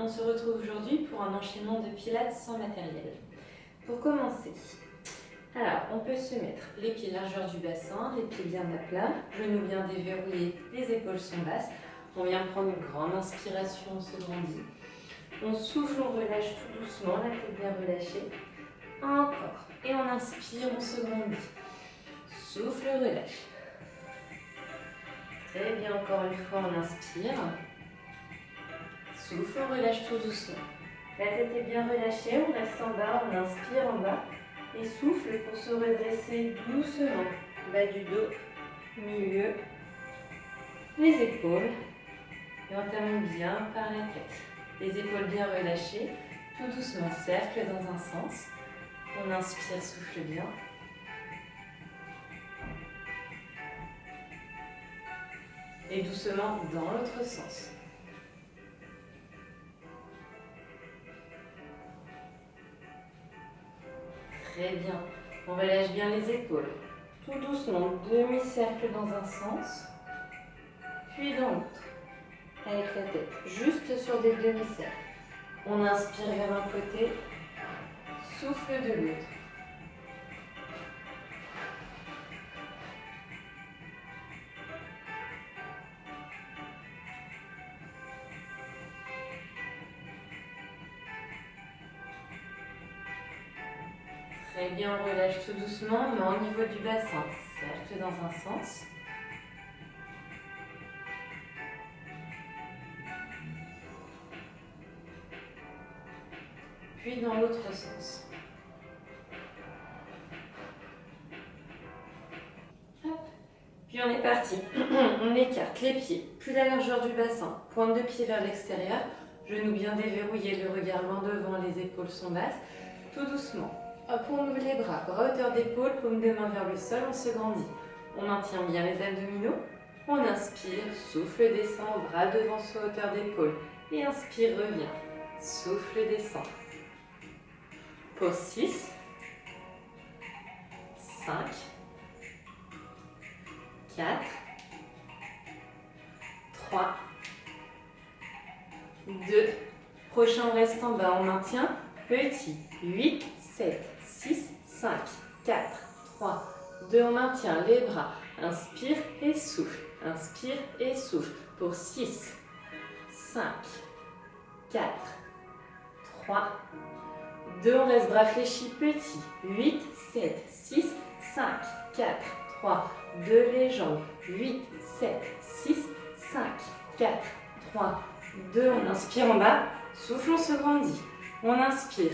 se retrouve aujourd'hui pour un enchaînement de pilates sans matériel. Pour commencer, alors on peut se mettre les pieds largeur du bassin, les pieds bien à plat, genoux bien déverrouillés, les épaules sont basses. On vient prendre une grande inspiration, on se grandit. On souffle, on relâche tout doucement, la tête bien relâchée. Encore. Et on inspire, on se grandit. Souffle, relâche. Très bien, encore une fois, on inspire. Souffle, on relâche tout doucement. La tête est bien relâchée, on reste en bas, on inspire en bas. Et souffle pour se redresser doucement. Bas du dos, milieu, les épaules. Et on termine bien par la tête. Les épaules bien relâchées, tout doucement, cercle dans un sens. On inspire, souffle bien. Et doucement dans l'autre sens. Très bien. On relâche bien les épaules. Tout doucement, demi-cercle dans un sens, puis dans l'autre. Avec la tête, juste sur des demi-cercles. On inspire vers un côté, souffle de l'autre. Très bien, on relâche tout doucement, mais au niveau du bassin, cercle dans un sens. Puis dans l'autre sens. Hop. Puis on est parti. On écarte les pieds, plus la largeur du bassin, pointe de pied vers l'extérieur, genoux bien déverrouillés, le regard loin devant, les épaules sont basses. Tout doucement. Hop, on ouvre les bras, bras hauteur d'épaule, paume de main vers le sol, on se grandit. On maintient bien les abdominaux. On inspire, souffle, descend, bras devant soi, hauteur d'épaule. Et inspire, revient. Souffle, descend. Pour 6, 5, 4, 3, 2. Prochain, on reste en bas, on maintient. Petit, 8, 7, 6, 5, 4, 3, 2. On maintient les bras. Inspire et souffle. Inspire et souffle. Pour 6, 5, 4, 3, 2. On reste bras fléchis, petit. 8, 7, 6, 5, 4, 3, 2. Les jambes. 8, 7, 6, 5, 4, 3, 2. On inspire en bas. Souffle, on se grandit. On inspire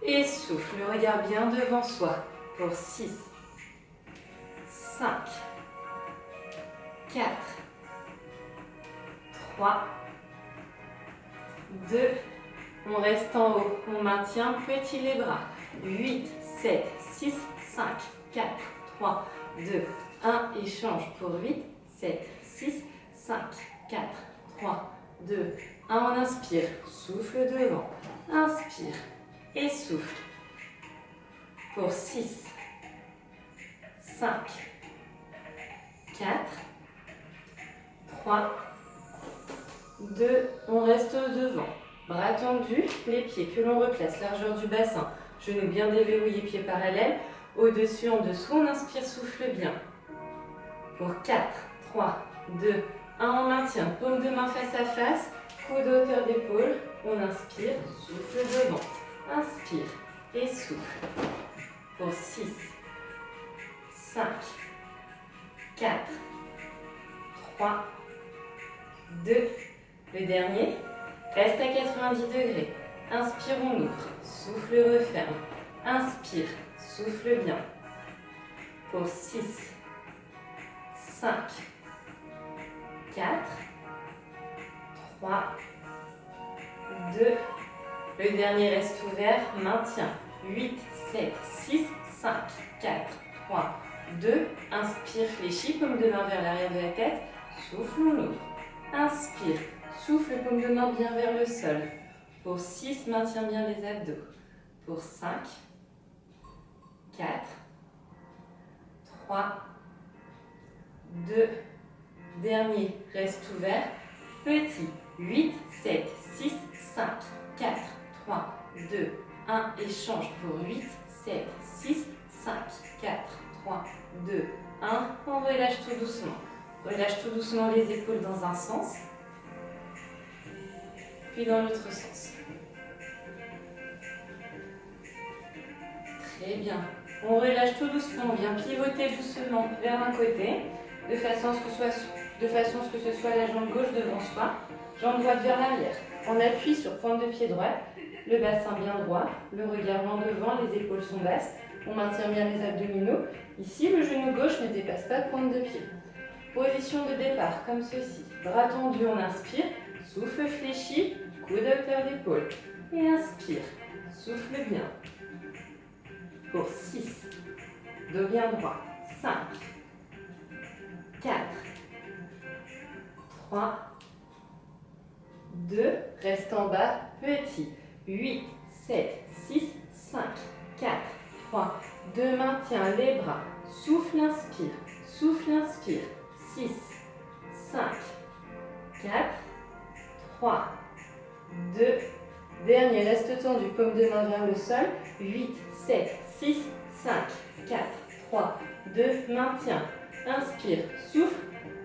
et souffle. Le regard bien devant soi. Pour 6, 5, 4, 3, 2. On reste en haut. On maintient petit les bras. 8, 7, 6, 5, 4, 3, 2, 1. Échange pour 8, 7, 6, 5, 4, 3, 2, 1. On inspire. Souffle devant. Inspire et souffle. Pour 6, 5, 4, 3, 2. On reste devant. Bras tendus, les pieds que l'on replace, largeur du bassin. Genoux bien déverrouillés, pieds parallèles. Au-dessus, en dessous, on inspire, souffle bien. Pour 4, 3, 2, 1. On maintient. Paume de main face à face. Coude hauteur d'épaule. On inspire, souffle devant. Inspire et souffle. Pour 6, 5, 4, 3, 2. Le dernier. Reste à 90 degrés. Inspire, on ouvre. Souffle, referme. Inspire, souffle bien. Pour 6, 5, 4, 3, 2. Le dernier reste ouvert. Maintien. 8, 7, 6, 5, 4, 3, 2. Inspire, fléchis, paume de main vers l'arrière de la tête. Souffle, on ouvre. Inspire. Souffle, paume de main bien vers le sol. Pour 6, maintiens bien les abdos. Pour 5, 4, 3, 2. Dernier, reste ouvert. Petit, 8, 7, 6, 5, 4, 3, 2, 1. Échange pour 8, 7, 6, 5, 4, 3, 2, 1. On relâche tout doucement. Relâche tout doucement les épaules dans un sens, puis dans l'autre sens. Très bien. On relâche tout doucement. On vient pivoter doucement vers un côté, de façon à ce que ce soit la jambe gauche devant soi, jambe droite vers l'arrière. On appuie sur pointe de pied droite, le bassin bien droit, le regard loin devant, les épaules sont basses. On maintient bien les abdominaux. Ici, le genou gauche ne dépasse pas de pointe de pied. Position de départ, comme ceci. Bras tendus, on inspire. Souffle fléchi, coude à hauteur d'épaule. Et inspire. Souffle bien. Pour 6. Dos bien droit. 5. 4. 3. 2. Reste en bas. Petit. 8, 7, 6, 5, 4, 3, 2. Maintiens les bras. Souffle, inspire. Souffle, inspire. 6, 5, 4, 3, 2. Dernier, reste tendu, paume de main vers le sol. 8, 7, 6, 5, 4, 3, 2. Maintiens. Inspire, souffle.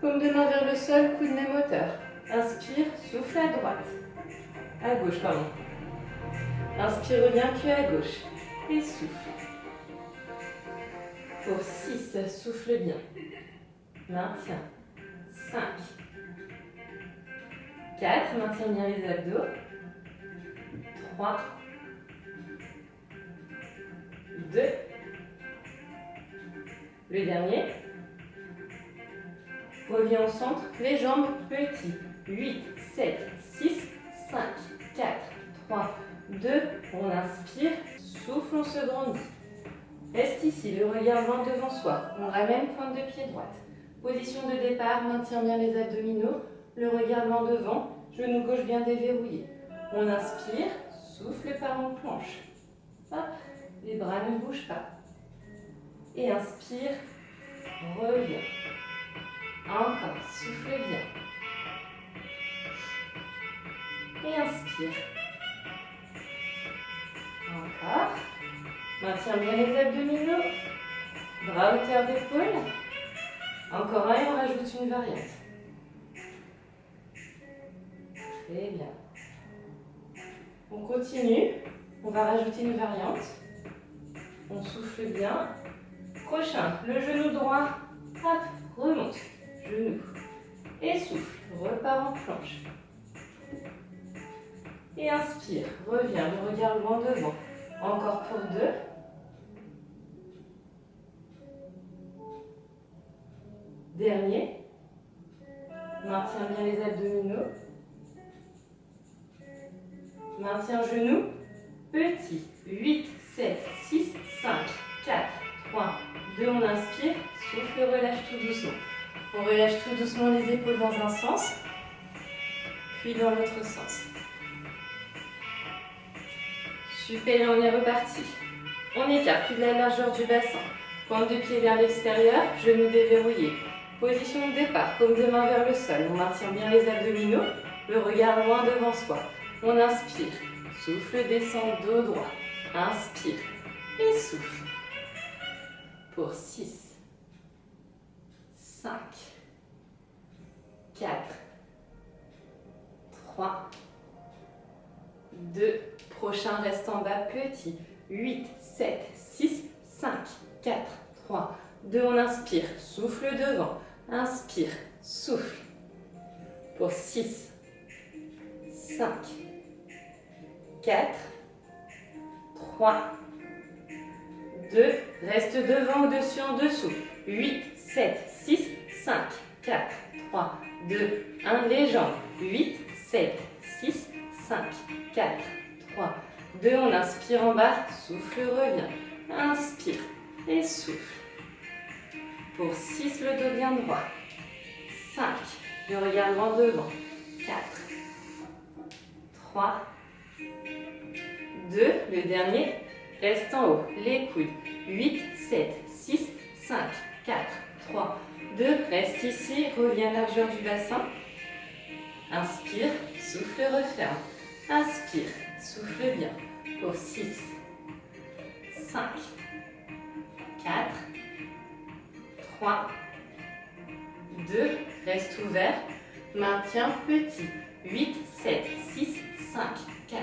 Paume de main vers le sol, coude même hauteur. Inspire, souffle à droite. À gauche, pardon. Inspire, reviens, cul à gauche. Et souffle. Pour 6, souffle bien. Maintiens. 5. 4, maintiens bien les abdos. 3. 2. Le dernier. Reviens au centre, les jambes petits. 8, 7, 6, 5, 4, 3, 2. On inspire, souffle, on se grandit. Reste ici, le regard loin devant soi. On ramène pointe de pied droite. Position de départ, maintient bien les abdominaux. Le regard loin devant, genou gauche bien déverrouillé. On inspire, souffle par en planche. Hop, les bras ne bougent pas. Et inspire, reviens. Encore, souffle bien. Et inspire. Encore. Maintiens bien les abdominaux. Bras hauteur d'épaule. Encore un et on rajoute une variante. Très bien. On continue. On va rajouter une variante. On souffle bien. Prochain, le genou droit. Hop, remonte. Genou. Et souffle. Repart en planche. Et inspire. Reviens, le regard loin devant. Encore pour 2. Dernier. Maintiens bien les abdominaux. Maintiens genou. Petit. 8, 7, 6, 5, 4, 3, 2. On inspire. Souffle, relâche tout doucement. On relâche tout doucement les épaules dans un sens. Puis dans l'autre sens. Super, on est reparti. On écarte toute la largeur du bassin. Pointe de pied vers l'extérieur, genoux déverrouillés. Position de départ, paume de main vers le sol. On maintient bien les abdominaux, le regard loin devant soi. On inspire, souffle, descend, dos droit. Inspire et souffle. Pour 6, 5, 4, 3, 2. Prochain, reste en bas, petit. 8, 7, 6, 5, 4, 3, 2. On inspire, souffle devant. Inspire, souffle. Pour 6, 5, 4, 3, 2. Reste devant, au-dessus, en dessous. 8, 7, 6, 5, 4, 3, 2, 1. Les jambes. 8, 7, 6, 5, 4, 3, 2. On inspire en bas, souffle, revient. Inspire et souffle. Pour 6, le dos bien droit. 5, le regard loin devant. 4, 3, 2. Le dernier, reste en haut. Les coudes. 8, 7, 6, 5, 4, 3, 2. Reste ici, reviens largeur du bassin. Inspire, souffle, referme. Inspire, souffle bien. Pour 6, 5, 4, 3, 2, reste ouvert. Maintien petit. 8, 7, 6, 5, 4,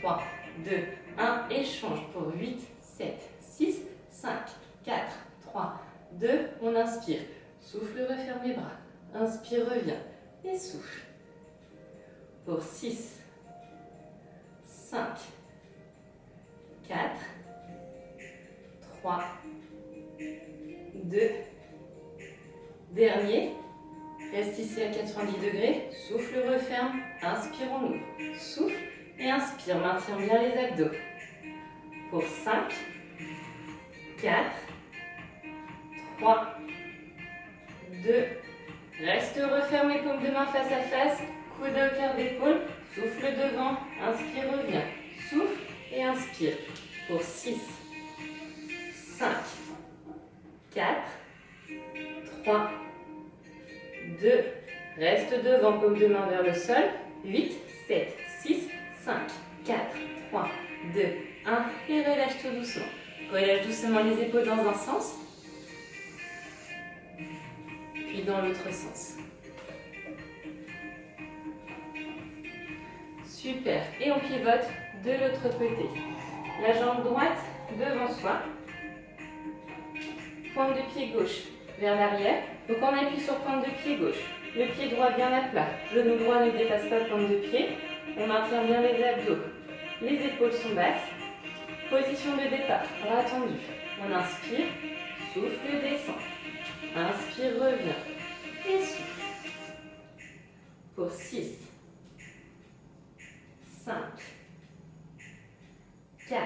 3, 2, 1. Échange pour 8, 7, 6, 5, 4, 3, 2. On inspire. Souffle, referme les bras. Inspire, reviens. Et souffle. Pour 6, 5, 4, 3, 2. Dernier. Reste ici à 90 degrés. Souffle, referme. Inspire, on ouvre. Souffle et inspire. Maintiens bien les abdos. Pour 5, 4, 3, 2. Reste, referme les paumes de main face à face. Coude au cœur d'épaule. Souffle devant. Inspire, reviens. Souffle et inspire. Pour 6, 5, 4, 3, 2, reste devant, paume de main vers le sol. 8, 7, 6, 5, 4, 3, 2, 1. Et relâche tout doucement. Relâche doucement les épaules dans un sens. Puis dans l'autre sens. Super. Et on pivote de l'autre côté. La jambe droite devant soi. Pointe de pied gauche vers l'arrière. Donc on appuie sur pointe de pied gauche. Le pied droit bien à plat. Genou droit ne dépasse pas pointe de pied. On maintient bien les abdos. Les épaules sont basses. Position de départ. Bras tendus. On inspire. Souffle, descend. Inspire, revient. Et souffle. Pour 6, 5, 4,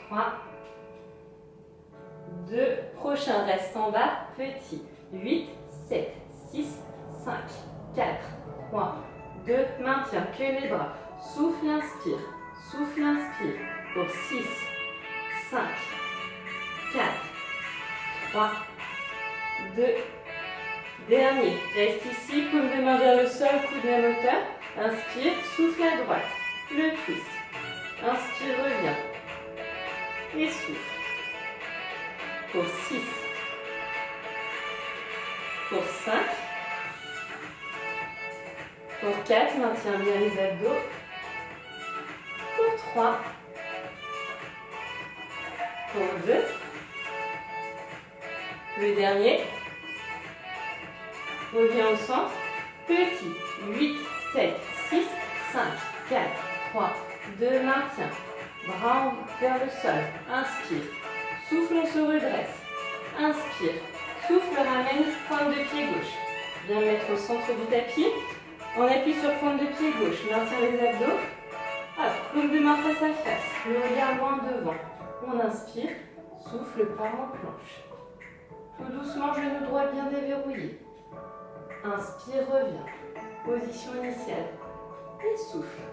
3, 2, prochain reste en bas, petit. 8, 7, 6, 5, 4, 3, 2, maintiens, que les bras. Souffle, inspire. Souffle, inspire. Pour 6, 5, 4, 3, 2, dernier. Reste ici, paume de main vers le sol, coude même hauteur. Inspire, souffle à droite. Le twist. Inspire, reviens. Et souffle. Pour 6. Pour 5. Pour 4, maintiens bien les abdos. Pour 3. Pour 2. Le dernier. Reviens au centre. Petit. 8, 7, 6, 5, 4, 3, 2, maintiens. Bras vers le sol. Inspire. Souffle, on se redresse. Inspire. Souffle, ramène, pointe de pied gauche. Viens mettre au centre du tapis. On appuie sur pointe de pied gauche. Maintient les abdos. Hop, paume de main face à face. Le regard loin devant. On inspire. Souffle, part en planche. Tout doucement, genou droit bien déverrouillé. Inspire, reviens. Position initiale. Et souffle.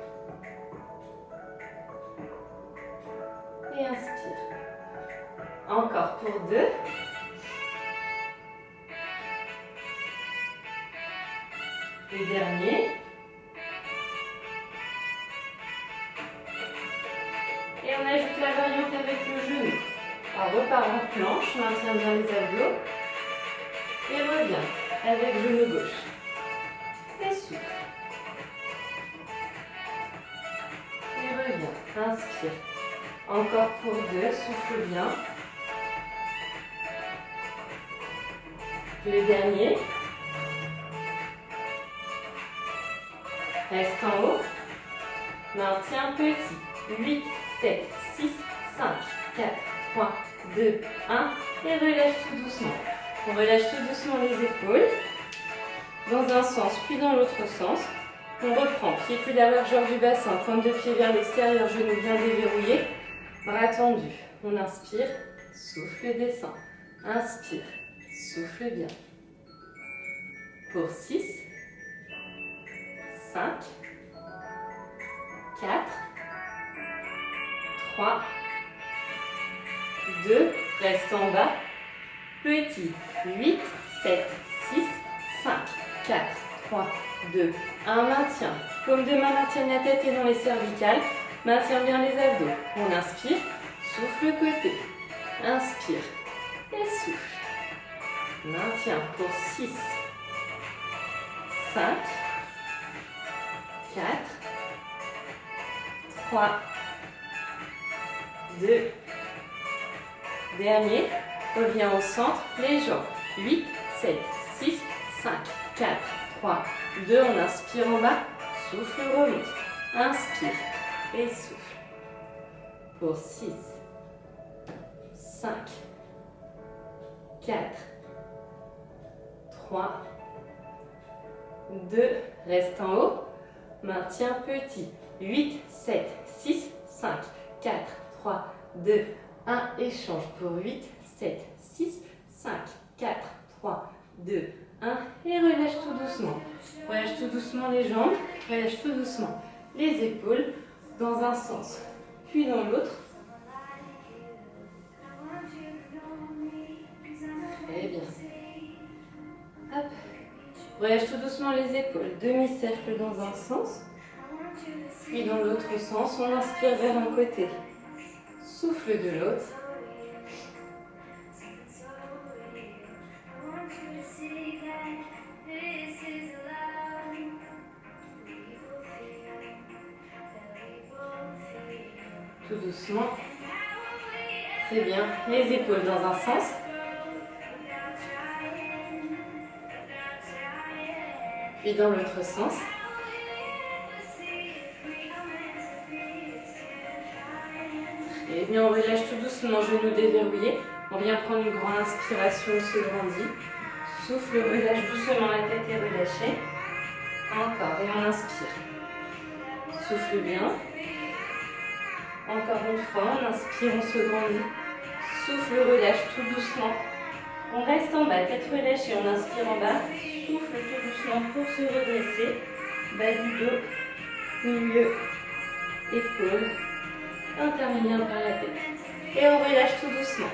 Et inspire. Encore pour 2. Le dernier. Et on ajoute la variante avec le genou. Alors repart en planche, maintient bien les abdos. Et revient avec genou gauche. Et souffle. Et revient. Inspire. Encore pour 2, souffle bien. Le dernier. Reste en haut. Maintien petit. 8, 7, 6, 5, 4, 3, 2, 1. Et relâche tout doucement. On relâche tout doucement les épaules. Dans un sens, puis dans l'autre sens. On reprend. Pied plus la largeur du bassin. Pointe de pied vers l'extérieur. Genou bien déverrouillé. Bras tendus. On inspire. Souffle, descend. Inspire. Souffle bien. Pour 6, 5, 4, 3, 2, reste en bas. Petit. 8, 7, 6, 5, 4, 3, 2, 1, maintien. Paume de main maintiennent la tête et non les cervicales. Maintiens bien les abdos. On inspire, souffle côté. Inspire et souffle. Maintiens pour 6, 5, 4, 3, 2, dernier, reviens au centre, les jambes, 8, 7, 6, 5, 4, 3, 2, on inspire en bas, souffle, remonte, inspire et souffle, pour 6, 5, 4, 3, 2, reste en haut, maintien petit, 8, 7, 6, 5, 4, 3, 2, 1, échange pour 8, 7, 6, 5, 4, 3, 2, 1, et relâche tout doucement. Relâche tout doucement les jambes, relâche tout doucement les épaules dans un sens, puis dans l'autre. Très bien. Hop. Relâche tout doucement les épaules, demi-cercle dans un sens, puis dans l'autre sens, on inspire vers un côté. Souffle de l'autre. Tout doucement. Très bien. Les épaules dans un sens. Puis dans l'autre sens. Et bien on relâche tout doucement, genoux déverrouillés. On vient prendre une grande inspiration, on se grandit. Souffle, relâche doucement, la tête est relâchée. Encore, et on inspire. Souffle bien. Encore une fois, on inspire, on se grandit. Souffle, relâche tout doucement. On reste en bas, tête relâchée, on inspire en bas. Souffle tout doucement pour se redresser. Bas du dos, milieu, épaules. On termine bien par la tête. Et on relâche tout doucement.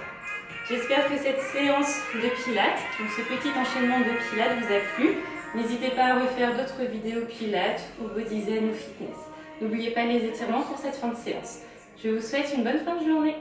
J'espère que cette séance de pilates, donc ce petit enchaînement de pilates vous a plu. N'hésitez pas à refaire d'autres vidéos pilates ou body zen ou fitness. N'oubliez pas les étirements pour cette fin de séance. Je vous souhaite une bonne fin de journée.